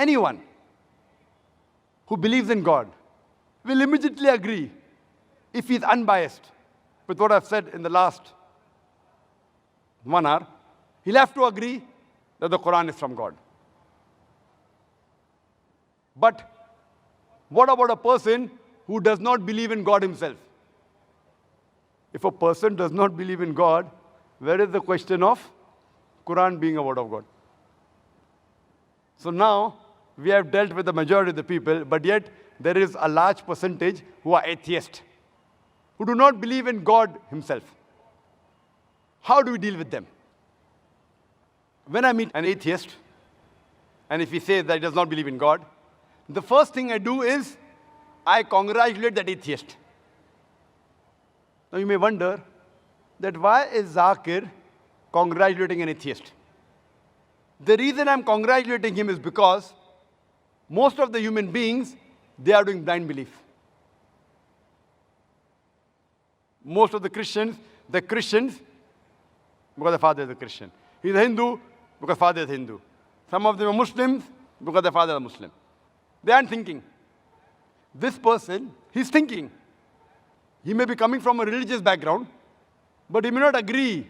Anyone who believes in God will immediately agree, if he is unbiased with what I've said in the last 1 hour, he'll have to agree that the Quran is from God. But what about a person who does not believe in God himself? If a person does not believe in God, where is the question of Quran being a word of God? So now, we have dealt with the majority of the people, but yet there is a large percentage who are atheists, who do not believe in God himself. How do we deal with them? When I meet an atheist, and if he says that he does not believe in God, the first thing I do is I congratulate that atheist. Now you may wonder that why is Zakir congratulating an atheist? The reason I'm congratulating him is because most of the human beings, they are doing blind belief. Most of the Christians, they're Christians because their father is a Christian. He's a Hindu because father is Hindu. Some of them are Muslims because their father is Muslim. They aren't thinking. This person, he's thinking. He may be coming from a religious background, but he may not agree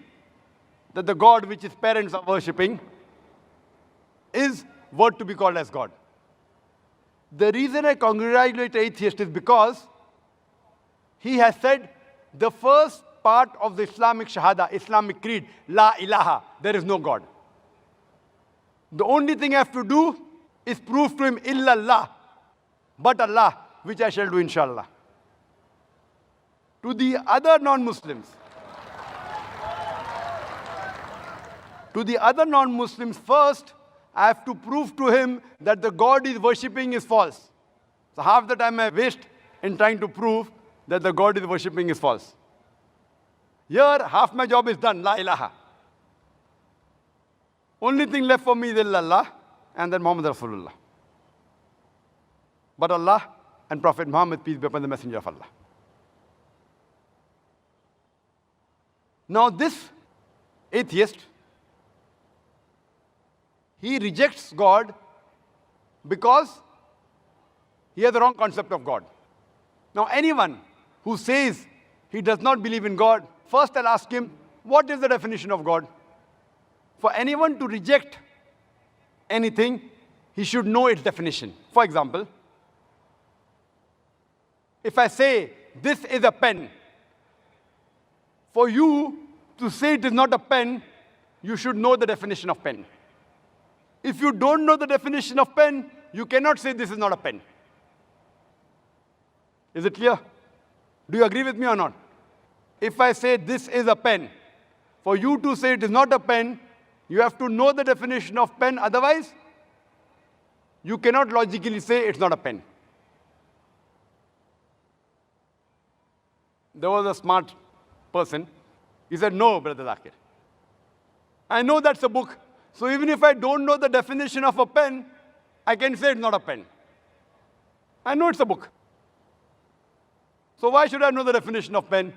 that the God which his parents are worshipping is worth to be called as God. The reason I congratulate the atheist is because he has said the first part of the Islamic Shahada, Islamic creed, La ilaha, there is no God. The only thing I have to do is prove to him illallah, but Allah, which I shall do inshallah. To the other non-Muslims, first, I have to prove to him that the God he is worshipping is false. So half the time I waste in trying to prove that the God he is worshipping is false. Here, half my job is done, La ilaha. Only thing left for me is illallah and then Muhammad Rasulullah. But Allah and Prophet Muhammad, peace be upon the Messenger of Allah. Now this atheist, he rejects God because he has the wrong concept of God. Now anyone who says he does not believe in God, first I'll ask him, what is the definition of God? For anyone to reject anything, he should know its definition. For example, if I say, this is a pen, for you to say it is not a pen, you should know the definition of pen. If you don't know the definition of pen, you cannot say this is not a pen. Is it clear? Do you agree with me or not? If I say this is a pen, for you to say it is not a pen, you have to know the definition of pen, otherwise, you cannot logically say it's not a pen. There was a smart person. He said, no, Brother Zakir. I know that's a book. So even if I don't know the definition of a pen, I can say it's not a pen. I know it's a book. So why should I know the definition of pen?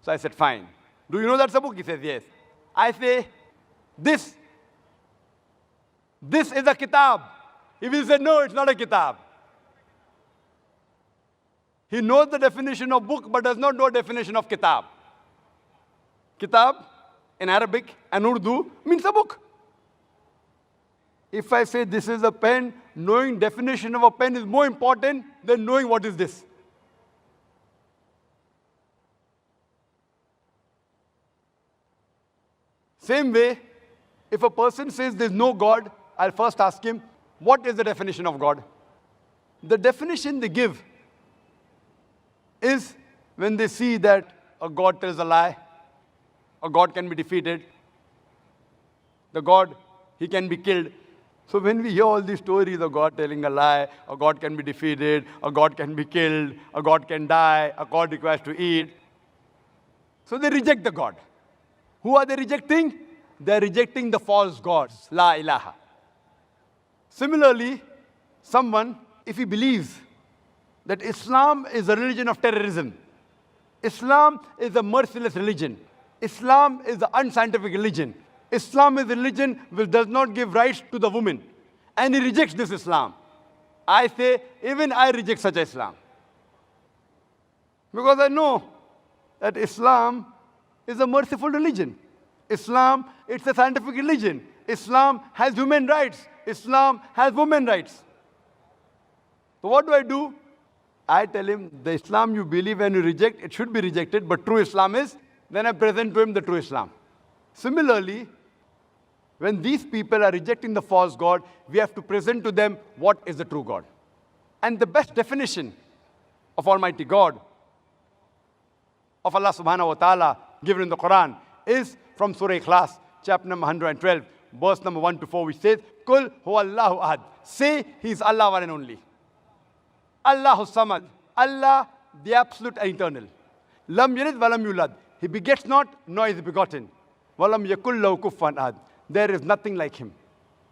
So I said, fine. Do you know that's a book? He says, yes. I say, this is a kitab. He will say, no, it's not a kitab. He knows the definition of book, but does not know the definition of kitab. Kitab, in Arabic and Urdu, means a book. If I say this is a pen, knowing definition of a pen is more important than knowing what is this. Same way, if a person says there's no God, I'll first ask him, what is the definition of God? The definition they give is when they see that a God tells a lie, a God can be defeated, the God, he can be killed. So when we hear all these stories of God telling a lie, a God can be defeated, a God can be killed, a God can die, a God requires to eat, so they reject the God. Who are they rejecting? They are rejecting the false gods, La ilaha. Similarly, someone, if he believes that Islam is a religion of terrorism, Islam is a merciless religion, Islam is an unscientific religion, Islam is a religion which does not give rights to the woman, and he rejects this Islam. I say, even I reject such Islam. Because I know that Islam is a merciful religion. Islam, it's a scientific religion. Islam has human rights. Islam has women's rights. So what do? I tell him, the Islam you believe and you reject, it should be rejected, but true Islam is, then I present to him the true Islam. Similarly, when these people are rejecting the false God, we have to present to them what is the true God. And the best definition of Almighty God, of Allah subhanahu wa ta'ala, given in the Quran, is from Surah Ikhlas, chapter number 112, verse number 1 to 4, which says, Kul huwa Allahu ahad. Say, He is Allah one and only. Allahu samad. Allah, the absolute and eternal. Lam yalid walam yulad. He begets not, nor is he begotten. Walam yakul lahu kufuwan ahad. There is nothing like Him.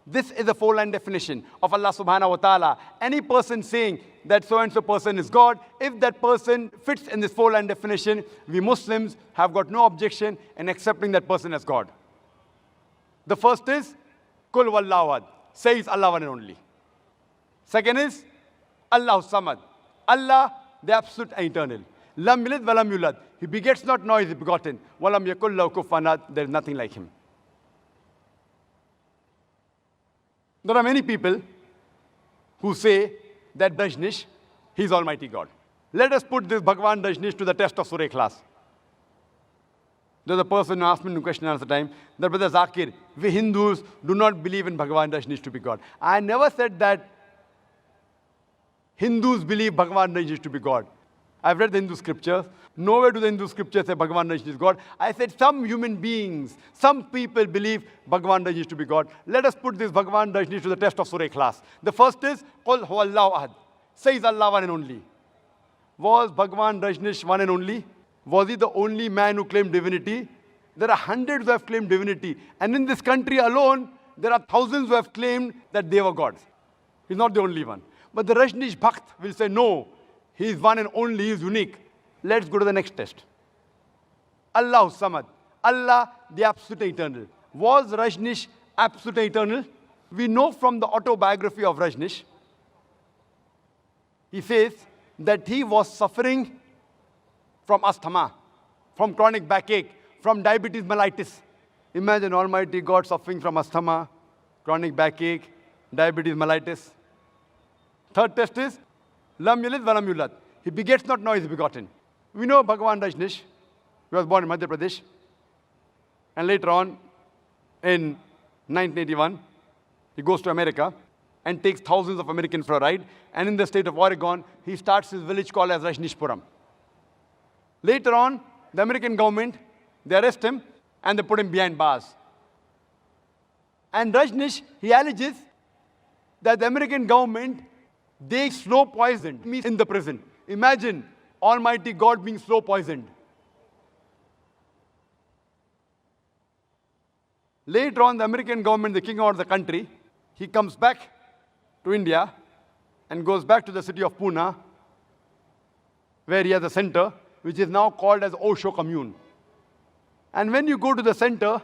This is a four-line definition of Allah subhanahu wa ta'ala. Any person saying that so-and-so person is God, if that person fits in this four-line definition, we Muslims have got no objection in accepting that person as God. The first is, Kul wallahu ahad. Say is Allah one and only. Second is, Allahu samad. Allah, the absolute and eternal. Lam yalid walam yulad. He begets not, nor is he begotten. Walam yakul lahu kufuwan ahad. There is nothing like Him. There are many people who say that Dajnish, he is Almighty God. Let us put this Bhagwan Dajnish to the test of Surah Ikhlas. There's a person who asked me a question at the time, that Brother Zakir, we Hindus do not believe in Bhagwan Dajnish to be God. I never said that Hindus believe Bhagwan Dajnish to be God. I've read the Hindu scriptures. Nowhere do the Hindu scriptures say Bhagwan Dajnish is God. I said some human beings, some people believe Bhagwan Dajnish to be God. Let us put this Bhagwan Dajnish to the test of Surah Ikhlas. The first is, Qul huwa Allahu ahad. Says Allah one and only. Was Bhagwan Dajnish one and only? Was he the only man who claimed divinity? There are hundreds who have claimed divinity. And in this country alone, there are thousands who have claimed that they were gods. He's not the only one. But the Rajnish Bhakt will say, no, he is one and only, he is unique. Let's go to the next test. Allahu samad. Allah, the absolute eternal. Was Rajnish absolute eternal? We know from the autobiography of Rajnish, he says that he was suffering from asthma, from chronic backache, from diabetes mellitus. Imagine Almighty God suffering from asthma, chronic backache, diabetes mellitus. Third test is, Lam yalid walam yulad. He begets not, nor is he begotten. We know Bhagwan Rajnish. He was born in Madhya Pradesh. And later on, in 1981, he goes to America and takes thousands of Americans for a ride. And in the state of Oregon, he starts his village called as Rajnishpuram. Later on, the American government, they arrest him and they put him behind bars. And Rajnish, he alleges that the American government, they slow poisoned me in the prison. Imagine Almighty God being slow poisoned. Later on, the American government, they kick him out of the country. He comes back to India and goes back to the city of Pune, where he has a center, which is now called as Osho Commune. And when you go to the center,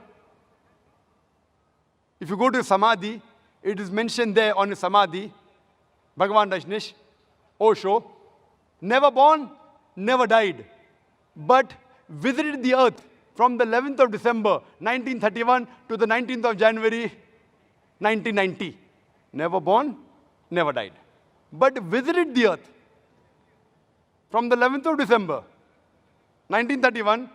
if you go to Samadhi, it is mentioned there on his Samadhi, Bhagwan Rajnish, Osho, never born, never died, but visited the earth from the 11th of December, 1931 to the 19th of January, 1990. Never born, never died, but visited the earth from the 11th of December, 1931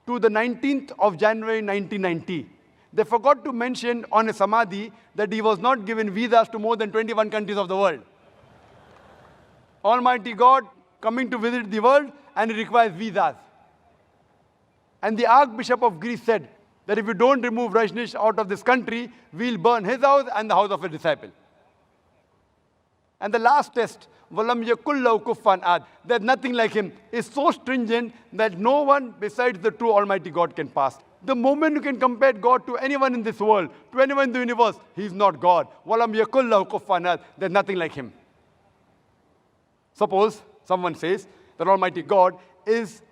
to the 19th of January, 1990. They forgot to mention on his Samadhi that he was not given visas to more than 21 countries of the world. Almighty God coming to visit the world, and he requires visas. And the Archbishop of Greece said that if you don't remove Rajnish out of this country, we'll burn his house and the house of a disciple. And the last test, Walam yakul lahu kufuwan ahad, there's nothing like him, is so stringent that no one besides the true Almighty God can pass. The moment you can compare God to anyone in this world, to anyone in the universe, he's not God. Walam yakul lahu kufuwan ahad, there's nothing like him. Suppose someone says that Almighty God is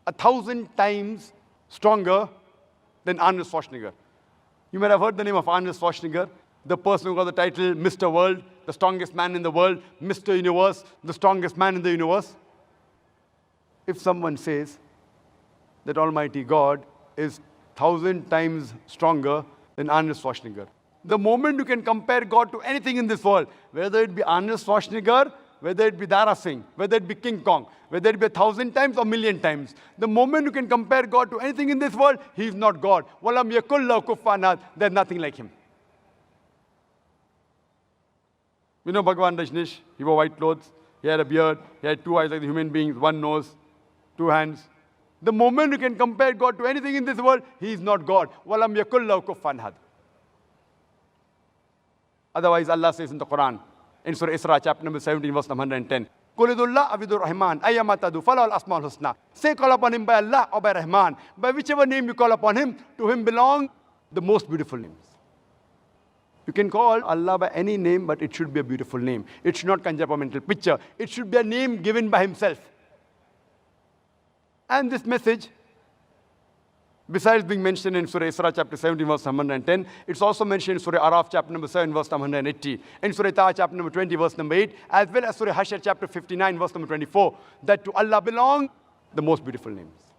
1,000 times stronger than Arnold Schwarzenegger. You might have heard the name of Arnold Schwarzenegger. The person who got the title Mr. World, the strongest man in the world, Mr. Universe, the strongest man in the universe. If someone says that Almighty God is 1,000 times stronger than Arnold Schwarzenegger, the moment you can compare God to anything in this world, whether it be Arnold Schwarzenegger, whether it be Dara Singh, whether it be King Kong, whether it be 1,000 times or 1,000,000 times, the moment you can compare God to anything in this world, He is not God. Walam yakul lahu kufuwan ahad. There's nothing like Him. You know Bhagwan Rajneesh, he wore white clothes, he had a beard, he had 2 eyes like the human beings, 1 nose, 2 hands. The moment you can compare God to anything in this world, He is not God. Walam yakul lahu kufuwan ahad. Otherwise, Allah says in the Quran, in Surah Isra, chapter number 17, verse number 110, Qulidullah abidur Rahman, ayyamatadu, falal asmaul husna. Say, call upon Him by Allah or by Rahman. By whichever name you call upon Him, to Him belong the most beautiful names. You can call Allah by any name, but it should be a beautiful name. It should not conjure up a mental picture. It should be a name given by Himself. And this message, besides being mentioned in Surah Isra, chapter 17, verse 110, it's also mentioned in Surah Araf, chapter number 7, verse number 180, in Surah Taha, chapter number 20, verse number 8, as well as Surah Hashr, chapter 59, verse number 24, that to Allah belong the most beautiful names.